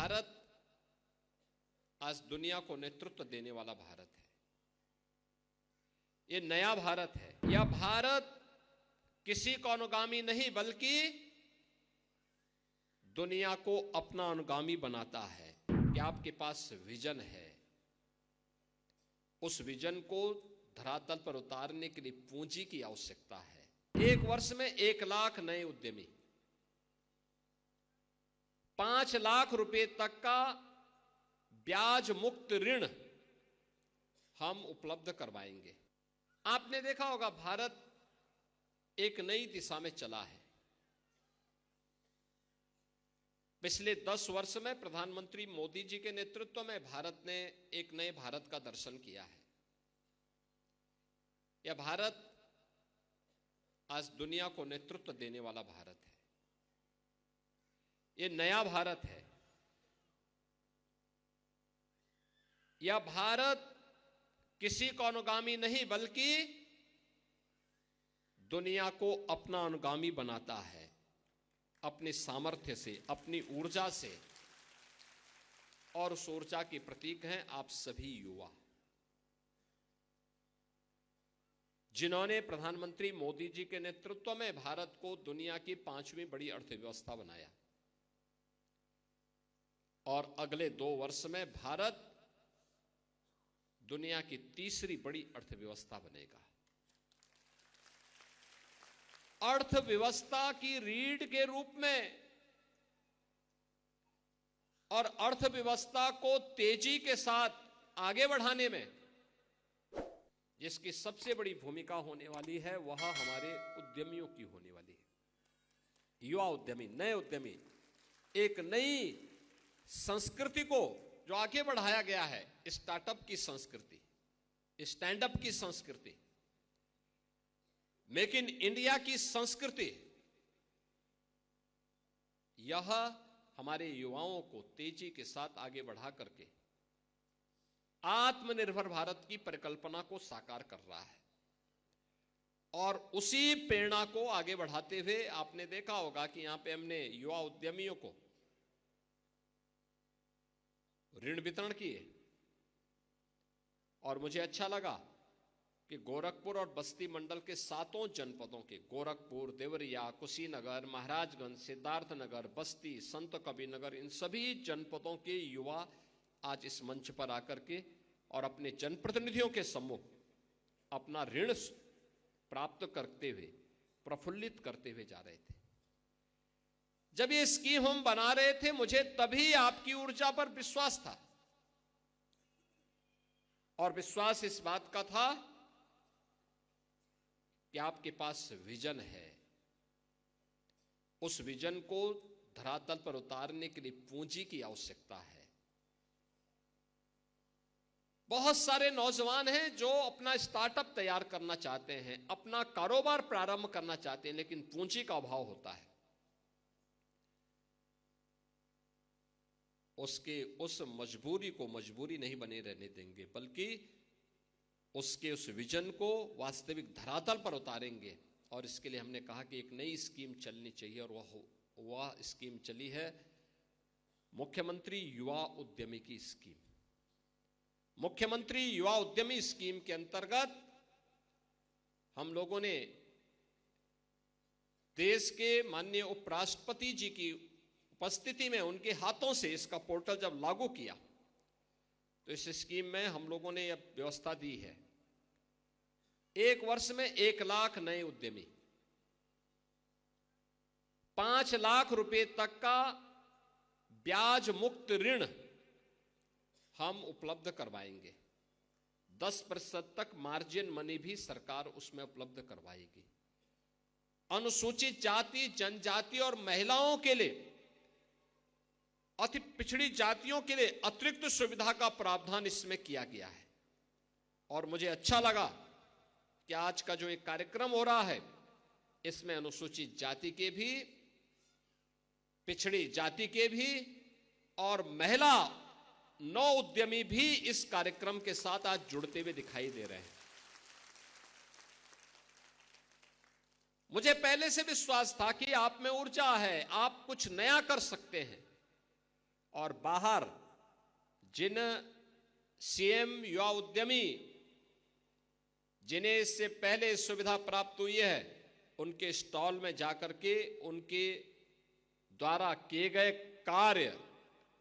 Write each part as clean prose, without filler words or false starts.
भारत आज दुनिया को नेतृत्व देने वाला भारत है। ये नया भारत है। यह भारत किसी का अनुगामी नहीं बल्कि दुनिया को अपना अनुगामी बनाता है। कि आपके पास विजन है, उस विजन को धरातल पर उतारने के लिए पूंजी की आवश्यकता है। एक वर्ष में 1 लाख नए उद्यमी, 5 लाख रुपए तक का ब्याज मुक्त ऋण हम उपलब्ध करवाएंगे। आपने देखा होगा भारत एक नई दिशा में चला है। पिछले 10 वर्ष में प्रधानमंत्री मोदी जी के नेतृत्व में भारत ने एक नए भारत का दर्शन किया है। यह भारत आज दुनिया को नेतृत्व देने वाला भारत है। यह नया भारत है। यह भारत किसी का अनुगामी नहीं बल्कि दुनिया को अपना अनुगामी बनाता है। अपने सामर्थ्य से, अपनी ऊर्जा से, और उस ऊर्जा के प्रतीक हैं आप सभी युवा, जिन्होंने प्रधानमंत्री मोदी जी के नेतृत्व में भारत को दुनिया की 5वीं बड़ी अर्थव्यवस्था बनाया। और अगले 2 वर्ष में भारत दुनिया की 3री बड़ी अर्थव्यवस्था बनेगा। अर्थव्यवस्था की रीढ़ के रूप में और अर्थव्यवस्था को तेजी के साथ आगे बढ़ाने में जिसकी सबसे बड़ी भूमिका होने वाली है वह हमारे उद्यमियों की होने वाली है। युवा उद्यमी, नए उद्यमी, एक नई संस्कृति को जो आगे बढ़ाया गया है, स्टार्टअप की संस्कृति, स्टैंड अप की संस्कृति, मेक इन इंडिया की संस्कृति, यह हमारे युवाओं को तेजी के साथ आगे बढ़ा करके आत्मनिर्भर भारत की परिकल्पना को साकार कर रहा है। और उसी प्रेरणा को आगे बढ़ाते हुए आपने देखा होगा कि यहां पे हमने युवा उद्यमियों को ऋण वितरण किए। और मुझे अच्छा लगा कि गोरखपुर और बस्ती मंडल के 7 जनपदों के गोरखपुर, देवरिया, कुशीनगर, महाराजगंज, सिद्धार्थनगर, बस्ती, संत कबीरनगर, इन सभी जनपदों के युवा आज इस मंच पर आकर के और अपने जनप्रतिनिधियों के सम्मुख अपना ऋण प्राप्त करते हुए, प्रफुल्लित करते हुए जा रहे थे। जब ये स्कीम हम बना रहे थे, मुझे तभी आपकी ऊर्जा पर विश्वास था। और विश्वास इस बात का था कि आपके पास विजन है। उस विजन को धरातल पर उतारने के लिए पूंजी की आवश्यकता है। बहुत सारे नौजवान हैं जो अपना स्टार्टअप तैयार करना चाहते हैं, अपना कारोबार प्रारंभ करना चाहते हैं, लेकिन पूंजी का अभाव होता है। उसके उस मजबूरी को मजबूरी नहीं बने रहने देंगे, बल्कि उसके उस विजन को वास्तविक धरातल पर उतारेंगे। और इसके लिए हमने कहा कि एक नई स्कीम चलनी चाहिए, और वह स्कीम चली है मुख्यमंत्री युवा उद्यमी की स्कीम। मुख्यमंत्री युवा उद्यमी स्कीम के अंतर्गत हम लोगों ने देश के माननीय उपराष्ट्रपति जी की उपस्थिति में उनके हाथों से इसका पोर्टल जब लागू किया, तो इस स्कीम में हम लोगों ने यह व्यवस्था दी है। 1 वर्ष में 1 लाख नए उद्यमी, 5 लाख रुपए तक का ब्याज मुक्त ऋण हम उपलब्ध करवाएंगे। 10% तक मार्जिन मनी भी सरकार उसमें उपलब्ध करवाएगी। अनुसूचित जाति, जनजाति और महिलाओं के लिए, अति पिछड़ी जातियों के लिए अतिरिक्त सुविधा का प्रावधान इसमें किया गया है। और मुझे अच्छा लगा कि आज का जो एक कार्यक्रम हो रहा है, इसमें अनुसूचित जाति के भी, पिछड़ी जाति के भी और महिला नौ उद्यमी भी इस कार्यक्रम के साथ आज जुड़ते हुए दिखाई दे रहे हैं। मुझे पहले से विश्वास था कि आप में ऊर्जा है, आप कुछ नया कर सकते हैं, और बाहर जिन सीएम युवा उद्यमी जिन्हें इससे पहले सुविधा प्राप्त हुई है, उनके स्टॉल में जाकर के उनके द्वारा किए गए कार्य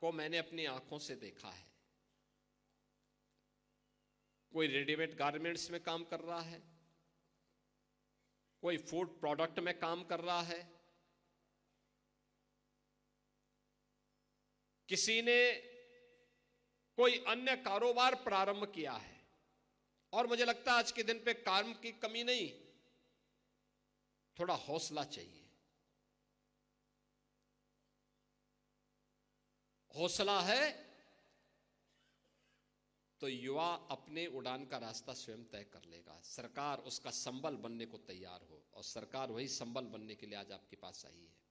को मैंने अपनी आंखों से देखा है। कोई रेडीमेड गारमेंट्स में काम कर रहा है, कोई फूड प्रोडक्ट में काम कर रहा है, किसी ने कोई अन्य कारोबार प्रारंभ किया है। और मुझे लगता है आज के दिन पे काम की कमी नहीं, थोड़ा हौसला चाहिए। हौसला है तो युवा अपने उड़ान का रास्ता स्वयं तय कर लेगा। सरकार उसका संबल बनने को तैयार हो, और सरकार वही संबल बनने के लिए आज आपके पास आई है।